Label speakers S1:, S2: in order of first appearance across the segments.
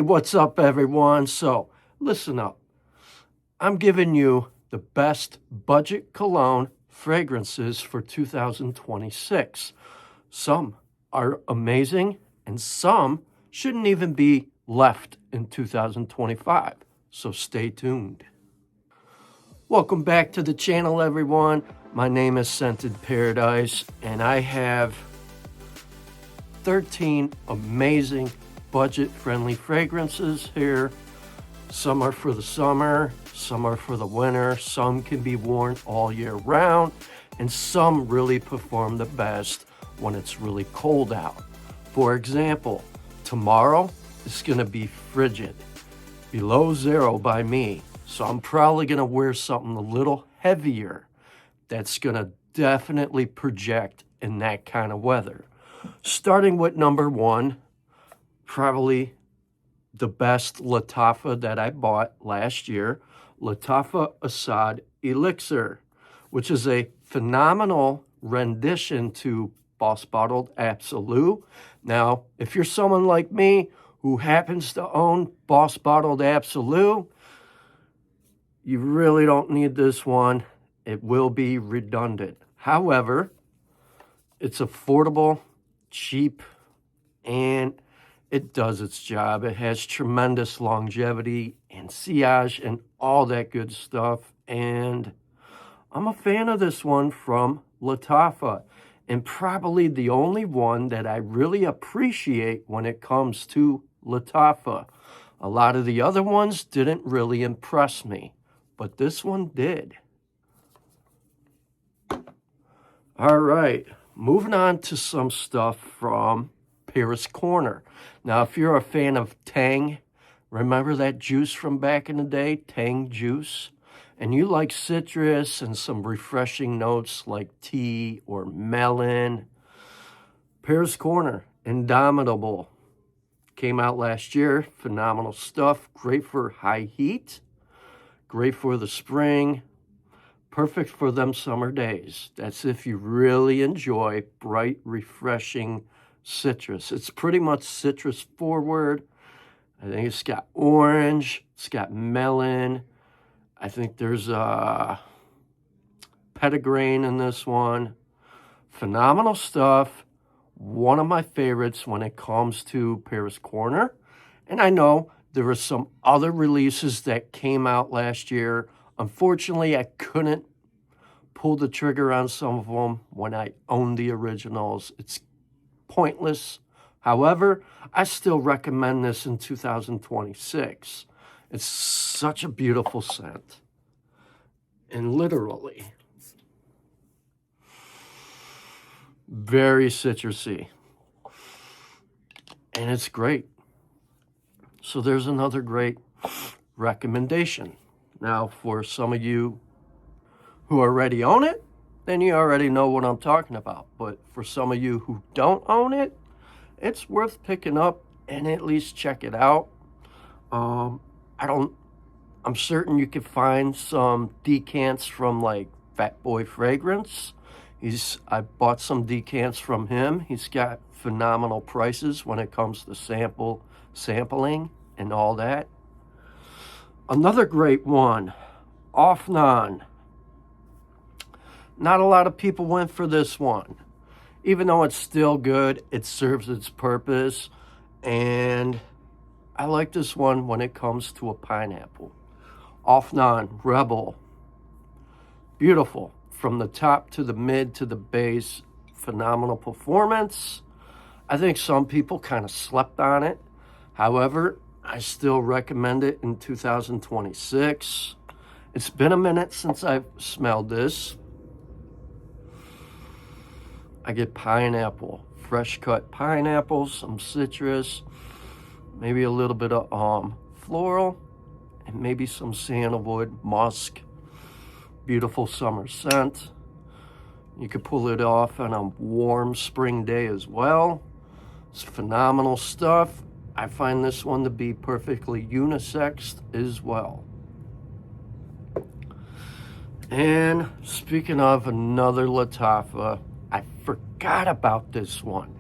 S1: what's up, everyone? So, listen up. I'm giving you the best budget cologne fragrances for 2026. Some are amazing, and some shouldn't even be left in 2025. So stay tuned. Welcome back to the channel, everyone. My name is Scented Paradise, and I have 13 amazing budget-friendly fragrances here. Some are for the summer, some are for the winter, some can be worn all year round, and some really perform the best when it's really cold out. For example, tomorrow is going to be frigid, below zero by me, so I'm probably going to wear something a little heavier that's going to definitely project in that kind of weather. Starting with number one, probably the best Lataffa that I bought last year, Lattafa Asad Elixir, which is a phenomenal rendition to Boss Bottled Absolute. Now, if you're someone like me who happens to own Boss Bottled Absolute, you really don't need this one. It will be redundant. However, it's affordable, cheap, and it does its job. It has tremendous longevity and sillage and all that good stuff. And I'm a fan of this one from Lataffa, and probably the only one that I really appreciate when it comes to Lataffa. A lot of the other ones didn't really impress me, but this one did. All right, moving on to some stuff from Paris Corner. Now, if you're a fan of Tang, remember that juice from back in the day, Tang juice? And you like citrus and some refreshing notes like tea or melon, Paris Corner, Indomitable, came out last year. Phenomenal stuff, great for high heat, great for the spring, perfect for them summer days. That's if you really enjoy bright, refreshing citrus. It's pretty much citrus forward. I think it's got orange, it's got melon. I think there's petitgrain in this one. Phenomenal stuff. One of my favorites when it comes to Paris Corner. And I know there were some other releases that came out last year. Unfortunately, I couldn't pull the trigger on some of them when I owned the originals. It's pointless. However, I still recommend this in 2026. It's such a beautiful scent. And literally, very citrusy. And it's great. So there's another great recommendation. Now, for some of you who already own it, then you already know what I'm talking about. But for some of you who don't own it, it's worth picking up and at least check it out. I'm certain you could find some decants from like Fat Boy Fragrance. I bought some decants from him. He's got phenomenal prices when it comes to sampling and all that. Another great one, Afnan. Not a lot of people went for this one. Even though it's still good, it serves its purpose. And I like this one when it comes to a pineapple. Afnan Rebel. Beautiful. From the top to the mid to the base. Phenomenal performance. I think some people kind of slept on it. However, I still recommend it in 2026. It's been a minute since I've smelled this. I get pineapple, fresh cut pineapple, some citrus, maybe a little bit of floral, and maybe some sandalwood, musk. Beautiful summer scent. You could pull it off on a warm spring day as well. It's phenomenal stuff. I find this one to be perfectly unisex as well. And speaking of another Lataffa, I forgot about this one.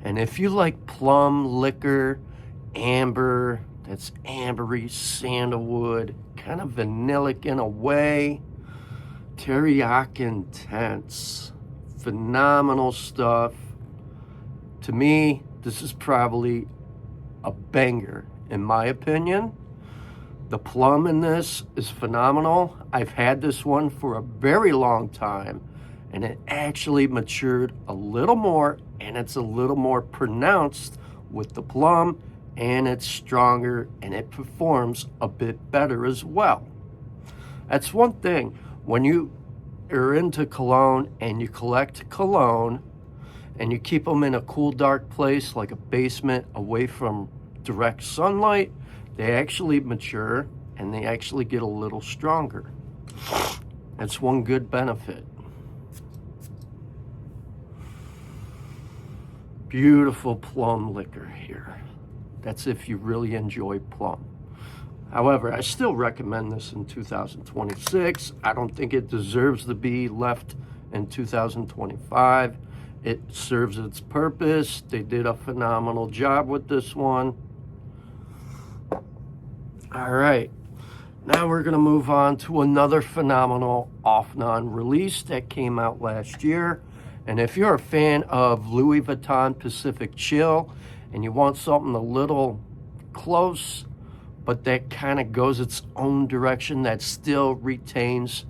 S1: And if you like plum, liquor, amber, That's ambery, sandalwood, kind of vanillic in a way. Teriaq Intense. Phenomenal stuff. To me, this is probably a banger, in my opinion. The plum in this is phenomenal. I've had this one for a very long time, and it actually matured a little more, and it's a little more pronounced with the plum, and it's stronger, and it performs a bit better as well. That's one thing. When you are into cologne and you collect cologne and you keep them in a cool, dark place like a basement away from direct sunlight, they actually mature and they actually get a little stronger. That's one good benefit. Beautiful plum liquor here. That's if you really enjoy plum. However, I still recommend this in 2026. I don't think it deserves to be left in 2025. It serves its purpose. They did a phenomenal job with this one. All right, now we're gonna move on to another phenomenal Afnan release that came out last year. And if you're a fan of Louis Vuitton Pacific Chill and you want something a little close, but that kind of goes its own direction, that still retains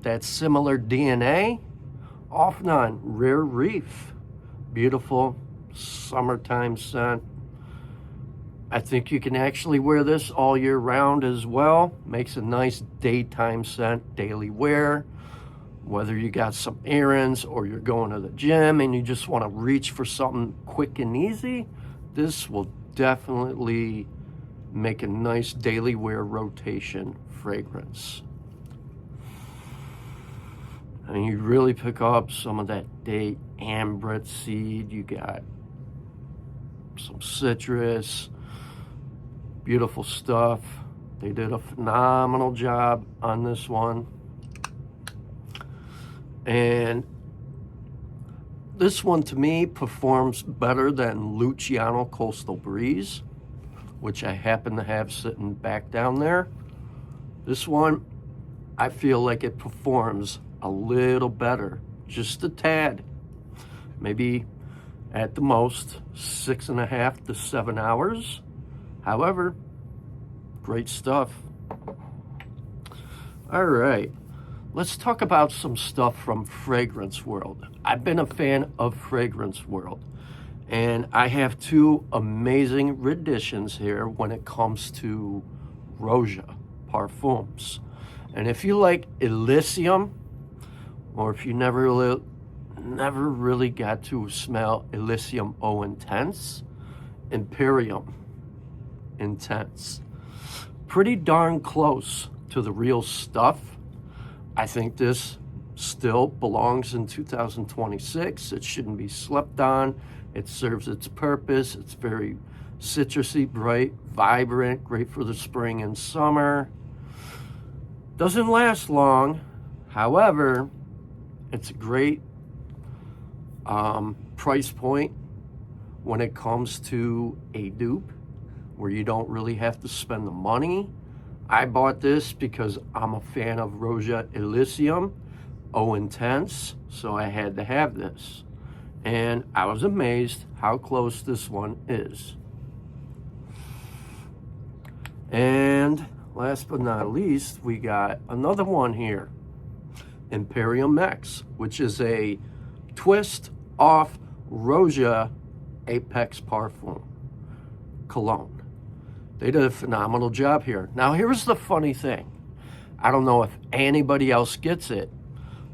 S1: that similar DNA, Afnan Rare Reef. Beautiful summertime scent. I think you can actually wear this all year round as well. Makes a nice daytime scent, daily wear. Whether you got some errands or you're going to the gym and you just want to reach for something quick and easy, this will definitely make a nice daily wear rotation fragrance. And you really pick up some of that date ambrette seed. You got some citrus. Beautiful stuff. They did a phenomenal job on this one. And this one to me performs better than Luciano Coastal Breeze, which I happen to have sitting back down there. This one, I feel like it performs a little better, just a tad. Maybe at the most 6.5 to 7 hours. However, great stuff. All right, let's talk about some stuff from Fragrance World. I've been a fan of Fragrance World, and I have two amazing renditions here when it comes to Roja Perfumes. And if you like Elixir, or if you never really got to smell Elixir Eau Intense, Imperium Intense. Pretty darn close to the real stuff. I think this still belongs in 2026. It shouldn't be slept on. It serves its purpose. It's very citrusy, bright, vibrant, great for the spring and summer. Doesn't last long. However, it's a great price point when it comes to a dupe where you don't really have to spend the money. I bought this because I'm a fan of Roja Elixir Eau Intense, so I had to have this. And I was amazed how close this one is. And last but not least, we got another one here, Imperium X, which is a twist off Roja Apex Parfum Cologne. They did a phenomenal job here. Now, here's the funny thing. I don't know if anybody else gets it,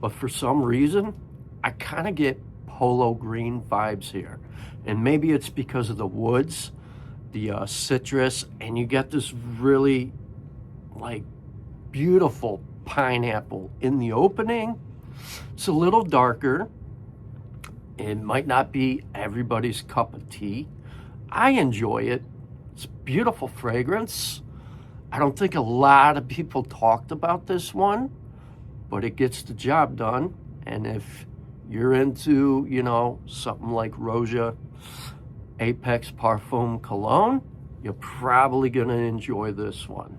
S1: but for some reason, I kind of get polo green vibes here. And maybe it's because of the woods, the citrus, and you get this really, like, beautiful pineapple in the opening. It's a little darker. It might not be everybody's cup of tea. I enjoy it. It's beautiful fragrance. I don't think a lot of people talked about this one, but it gets the job done. And if you're into, something like Roja Apex Parfum Cologne, you're probably going to enjoy this one.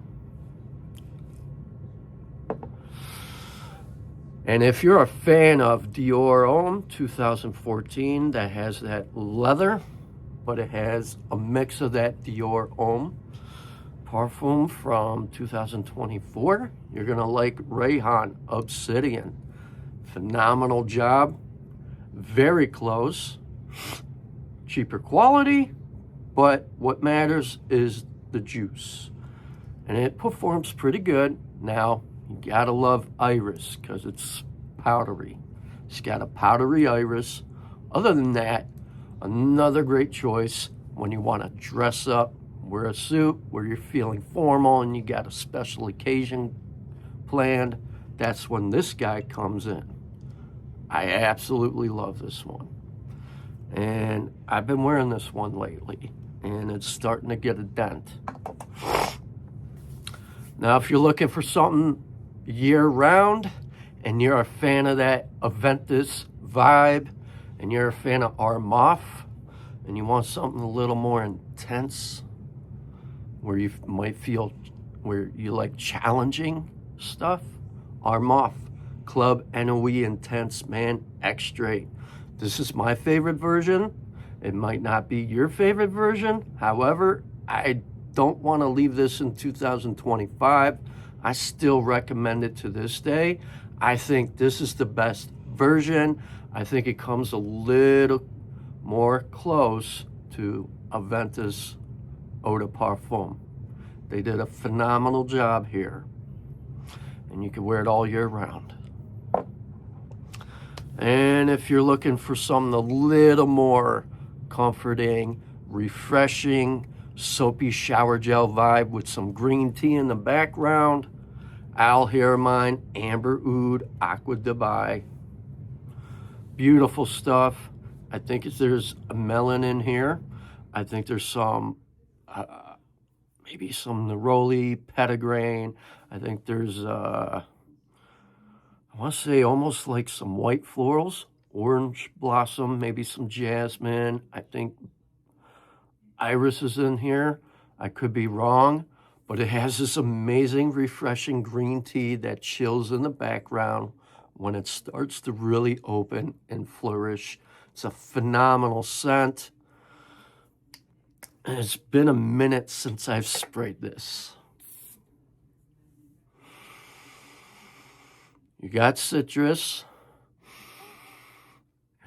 S1: And if you're a fan of Dior Homme 2014, that has that leather, but it has a mix of that Dior Homme Perfume from 2024, you're going to like Rayhaan Obsidian. Phenomenal job, very close, cheaper quality, but what matters is the juice. And it performs pretty good. Now, you gotta love iris because it's powdery. It's got a powdery iris. Other than that, another great choice when you want to dress up, wear a suit, where you're feeling formal and you got a special occasion planned. That's when this guy comes in. I absolutely love this one. And I've been wearing this one lately, and it's starting to get a dent. Now, if you're looking for something year-round, and you're a fan of that Aventus vibe, and you're a fan of Armaf, and you want something a little more intense, where you might feel, where you like challenging stuff, Armaf Club Noe Intense Man Extrait. This is my favorite version. It might not be your favorite version. However, I don't want to leave this in 2025. I still recommend it to this day. I think this is the best version. I think it comes a little more close to Aventus Eau de Parfum. They did a phenomenal job here, and you can wear it all year round. And if you're looking for something a little more comforting, refreshing, soapy shower gel vibe with some green tea in the background, I'll hear mine, Amber Oud Aqua Dubai. Beautiful stuff. I think there's a melon in here. I think there's some, maybe some neroli, petitgrain. I think there's, I want to say almost like some white florals, orange blossom, maybe some jasmine. I think iris is in here. I could be wrong, but it has this amazing, refreshing green tea that chills in the background when it starts to really open and flourish. It's a phenomenal scent. And it's been a minute since I've sprayed this. You got citrus.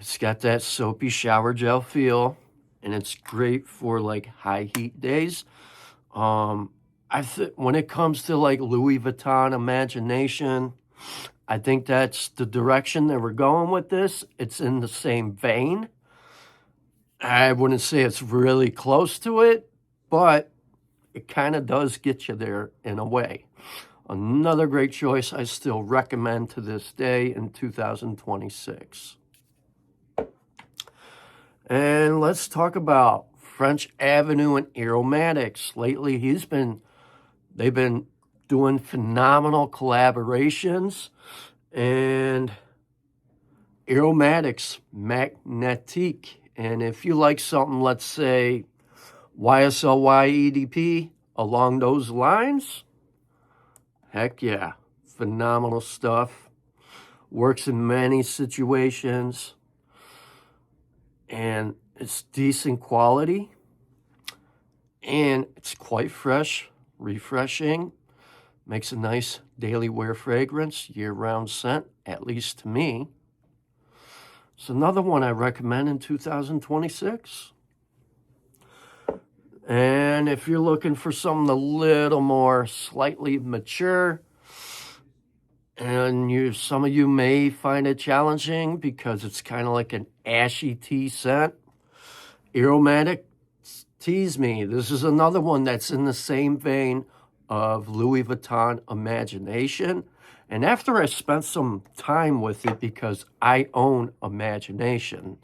S1: It's got that soapy shower gel feel, and it's great for like high heat days. I think when it comes to like Louis Vuitton Imagination, I think that's the direction that we're going with this. It's in the same vein. I wouldn't say it's really close to it, but it kind of does get you there in a way. Another great choice I still recommend to this day in 2026. And let's talk about French Avenue and Aromatix. Lately, they've been doing phenomenal collaborations. And Aromatix Magnetiq. And if you like something, let's say YSL EDP along those lines, heck yeah, phenomenal stuff. Works in many situations, and it's decent quality, and it's quite fresh, refreshing, makes a nice daily wear fragrance, year-round scent, at least to me. It's another one I recommend in 2026. And if you're looking for something a little more slightly mature, and some of you may find it challenging because it's kind of like an ashy tea scent, Aromatix Teas Me. This is another one that's in the same vein of Louis Vuitton Imagination. And after I spent some time with it, because I own Imagination,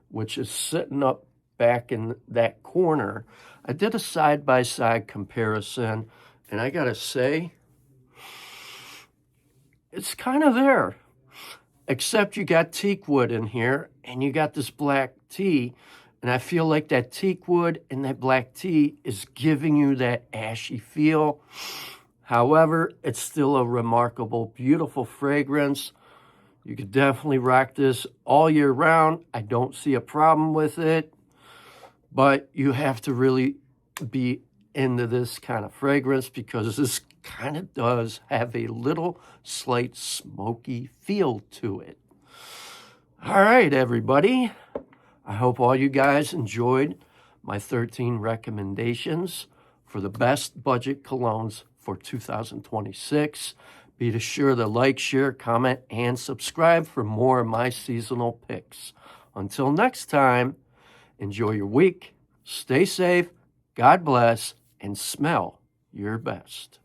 S1: which is sitting up back in that corner, I did a side-by-side comparison, and I gotta say, it's kind of there, except you got teak wood in here, and you got this black tea, And I feel like that teak wood and that black tea is giving you that ashy feel. However, it's still a remarkable, beautiful fragrance. You could definitely rock this all year round. I don't see a problem with it, but you have to really be into this kind of fragrance because this kind of does have a little slight smoky feel to it. All right, everybody. I hope all you guys enjoyed my 13 recommendations for the best budget colognes for 2026. Be sure to like, share, comment, and subscribe for more of my seasonal picks. Until next time, enjoy your week, stay safe, God bless, and smell your best.